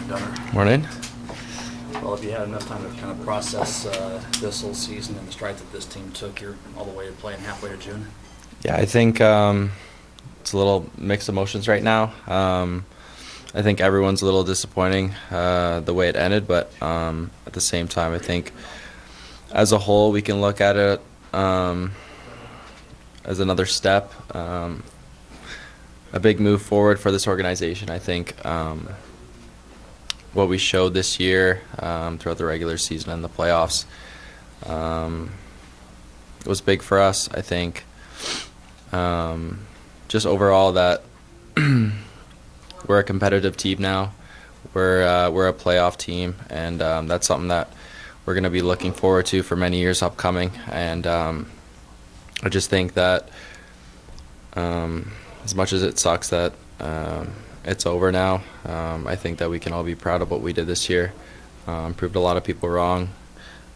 Dunner. Morning. Well, have you had enough time to kind of process this whole season and the strides that this team took? You're all the way to playing halfway to June. Yeah, I think it's a little mixed emotions right now. I think everyone's a little disappointing the way it ended, but at the same time, I think as a whole we can look at it as another step, a big move forward for this organization. I think what we showed this year throughout the regular season and the playoffs was big for us. I think just overall that we're a competitive team now. We're a playoff team, and that's something that we're going to be looking forward to for many years upcoming. And I just think that as much as it sucks that it's over now, I think that we can all be proud of what we did this year. Proved a lot of people wrong.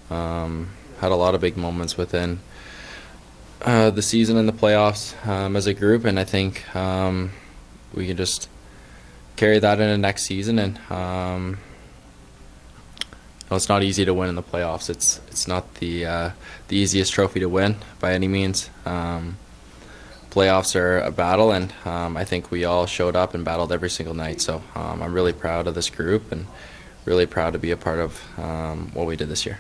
Had a lot of big moments within the season and the playoffs as a group, and I think we can just carry that into next season. And it's not easy to win in the playoffs. It's not the easiest trophy to win by any means. Playoffs are a battle, and I think we all showed up and battled every single night. So I'm really proud of this group and really proud to be a part of what we did this year.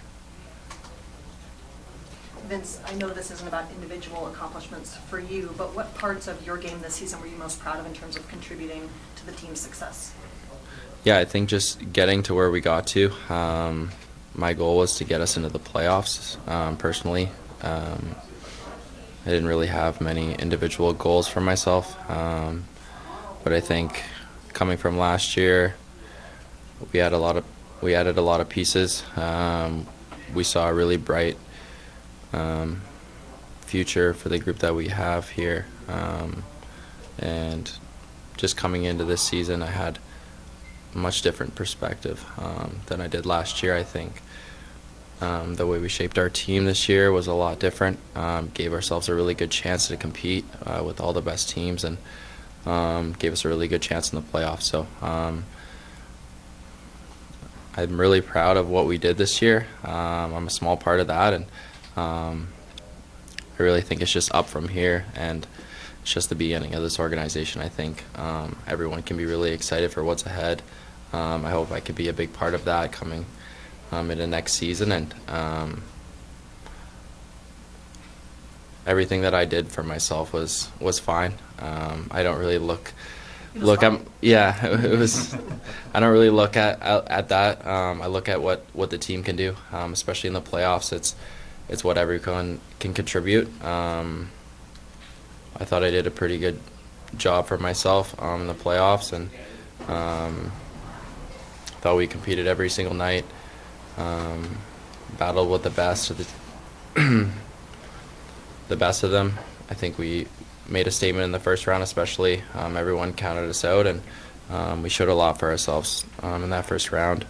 Vince, I know this isn't about individual accomplishments for you, but what parts of your game this season were you most proud of in terms of contributing to the team's success? Yeah, I think just getting to where we got to. My goal was to get us into the playoffs. Personally, I didn't really have many individual goals for myself, but I think coming from last year, we added a lot of pieces. We saw a really bright future for the group that we have here, and just coming into this season, I had a much different perspective than I did last year. I think the way we shaped our team this year was a lot different. Gave ourselves a really good chance to compete with all the best teams, and gave us a really good chance in the playoffs. So I'm really proud of what we did this year. I'm a small part of that, and I really think it's just up from here, and it's just the beginning of this organization. I think everyone can be really excited for what's ahead. I hope I could be a big part of that coming into next season, and everything that I did for myself was fine. I don't really look at it was. I don't really look at that. I look at what the team can do, especially in the playoffs. It's what everyone can contribute. I thought I did a pretty good job for myself in the playoffs, and thought we competed every single night, battled with the best of the best of them. I think we made a statement in the first round, especially. Everyone counted us out, and we showed a lot for ourselves in that first round.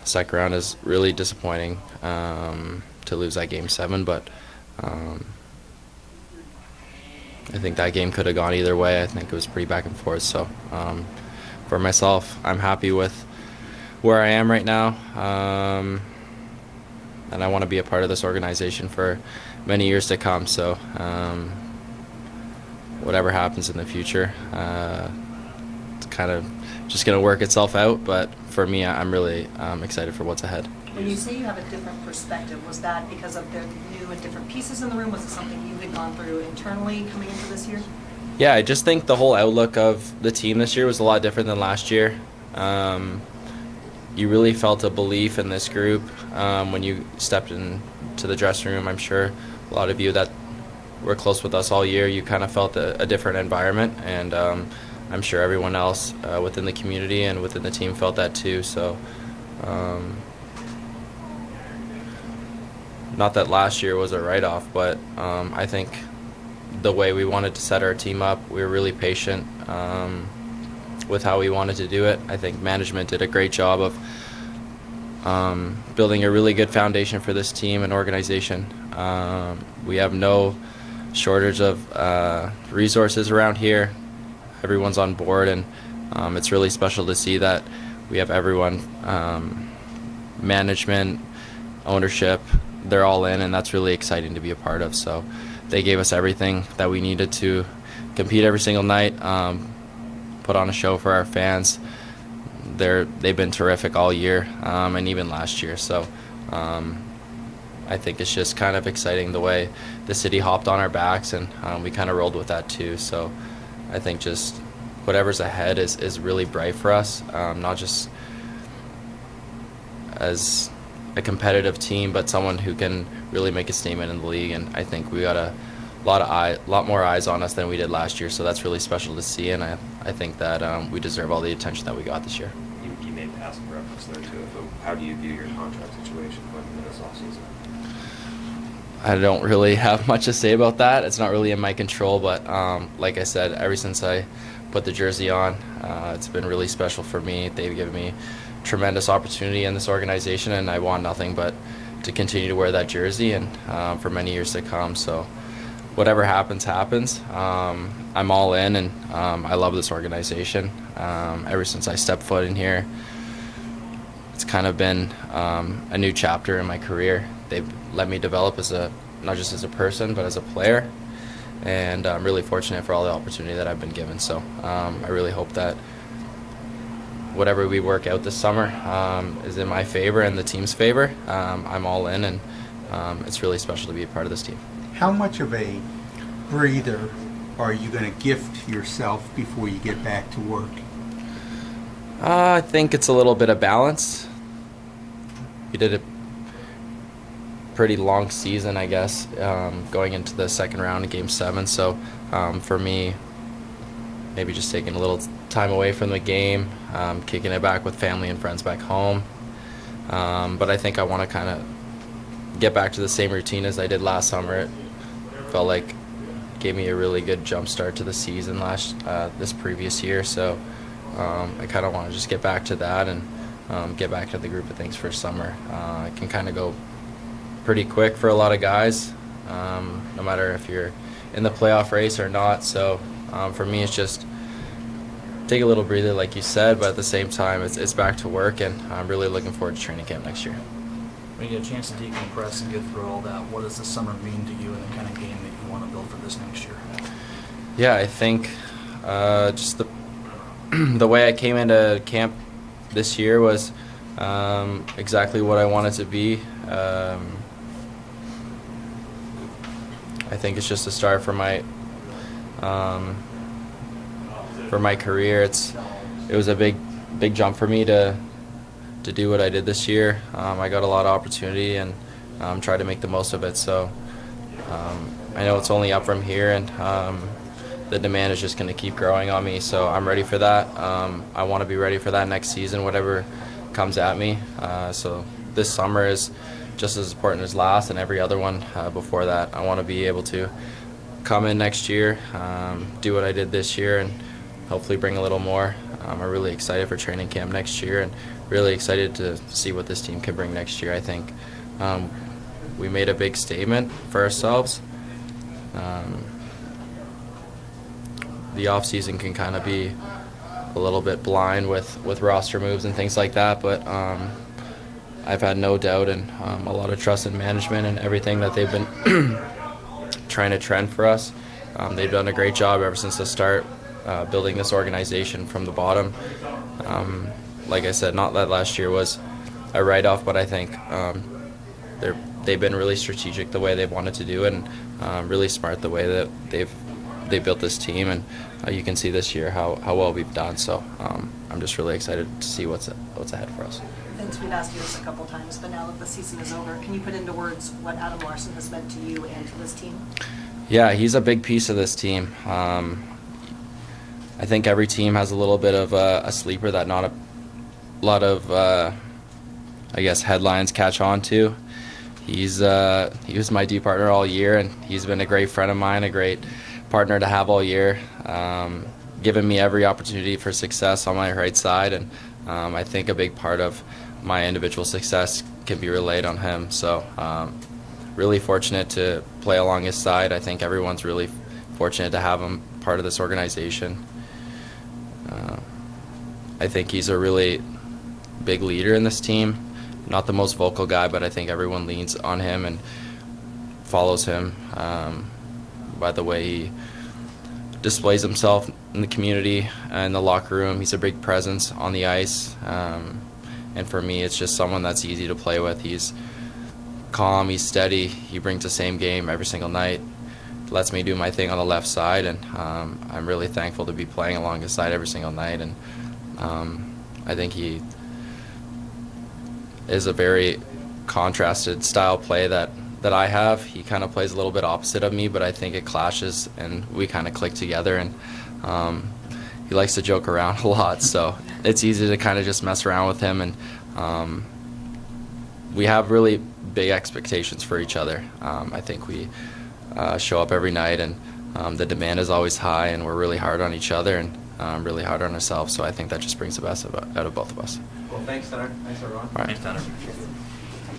The second round is really disappointing to lose that Game 7, but I think that game could have gone either way. I think it was pretty back and forth. So for myself, I'm happy with where I am right now, and I want to be a part of this organization for many years to come. So whatever happens in the future, it's kind of just going to work itself out. But for me, I'm really excited for what's ahead. When you say you have a different perspective, was that because of the new and different pieces in the room? Was it something you had gone through internally coming into this year? Yeah, I just think the whole outlook of the team this year was a lot different than last year. You really felt a belief in this group when you stepped into the dressing room. I'm sure a lot of you that were close with us all year, you kind of felt a different environment, and I'm sure everyone else within the community and within the team felt that too. So not that last year was a write-off, but I think the way we wanted to set our team up, we were really patient with how we wanted to do it. I think management did a great job of building a really good foundation for this team and organization. We have no shortage of resources around here. Everyone's on board, and it's really special to see that we have everyone, management, ownership, they're all in, and that's really exciting to be a part of. So they gave us everything that we needed to compete every single night, put on a show for our fans. They've been terrific all year, and even last year. So I think it's just kind of exciting the way the city hopped on our backs, and we kind of rolled with that too. So I think just whatever's ahead is really bright for us, not just as a competitive team, but someone who can really make a statement in the league. And I think we got a lot more eyes on us than we did last year, so that's really special to see, and I think that we deserve all the attention that we got this year. You made passing reference there too. How do you view your contract situation going into this offseason? I don't really have much to say about that. It's not really in my control, but like I said, ever since I put the jersey on, it's been really special for me. They've given me tremendous opportunity in this organization, and I want nothing but to continue to wear that jersey and for many years to come. So whatever happens, happens. I'm all in, and I love this organization. Ever since I stepped foot in here, it's kind of been a new chapter in my career. They've let me develop not just as a person, but as a player, and I'm really fortunate for all the opportunity that I've been given. So I really hope that whatever we work out this summer is in my favor and the team's favor. I'm all in, and it's really special to be a part of this team. How much of a breather are you going to gift yourself before you get back to work? I think it's a little bit of balance. We did a pretty long season, I guess, going into the second round of Game 7. So for me, maybe just taking a little time away from the game, kicking it back with family and friends back home. But I think I want to kind of get back to the same routine as I did last summer. It felt like it gave me a really good jump start to the season this previous year. So I kind of want to just get back to that and get back to the group of things for summer. It can kind of go pretty quick for a lot of guys, no matter if you're in the playoff race or not. So for me, it's just take a little breather, like you said, but at the same time, it's back to work, and I'm really looking forward to training camp next year. When you get a chance to decompress and get through all that, what does the summer mean to you and the kind of game that you want to build for this next year? Yeah, I think just the way I came into camp this year was exactly what I wanted to be. I think it's just a start for my career. It was a big jump for me to do what I did this year. I got a lot of opportunity and tried to make the most of it. So I know it's only up from here, and the demand is just going to keep growing on me. So I'm ready for that. I want to be ready for that next season, whatever comes at me. So this summer is just as important as last, and every other one before that. I want to be able to come in next year, do what I did this year, and hopefully bring a little more. I'm really excited for training camp next year, and really excited to see what this team can bring next year. I think we made a big statement for ourselves. The off-season can kind of be a little bit blind with roster moves and things like that, but I've had no doubt and a lot of trust in management and everything that they've been trying to trend for us. They've done a great job ever since the start, building this organization from the bottom. Like I said, not that last year was a write-off, but I think they've been really strategic the way they've wanted to do it, and really smart the way that they built this team, and you can see this year how well we've done. So I'm just really excited to see what's ahead for us. Vince, we've asked you this a couple times, but now that the season is over, can you put into words what Adam Larson has meant to you and to this team? Yeah, he's a big piece of this team. I think every team has a little bit of a sleeper that not a lot of, I guess, headlines catch on to. He was my D partner all year, and he's been a great friend of mine, a great partner to have all year, given me every opportunity for success on my right side, and I think a big part of my individual success can be relayed on him. So really fortunate to play along his side. I think everyone's really fortunate to have him part of this organization. I think he's a really big leader in this team. Not the most vocal guy, but I think everyone leans on him and follows him by the way he displays himself in the community and in the locker room. He's a big presence on the ice, and for me, it's just someone that's easy to play with. He's calm, he's steady, he brings the same game every single night, lets me do my thing on the left side, and I'm really thankful to be playing along his side every single night. And I think he is a very contrasted style play that I have. He kind of plays a little bit opposite of me, but I think it clashes and we kind of click together. And he likes to joke around a lot, so it's easy to kind of just mess around with him. And we have really big expectations for each other. I think we show up every night, and the demand is always high, and we're really hard on each other and really hard on ourselves. So I think that just brings the best out of both of us. Well, thanks, Tanner. Thanks, everyone. All right. Thanks, Tanner.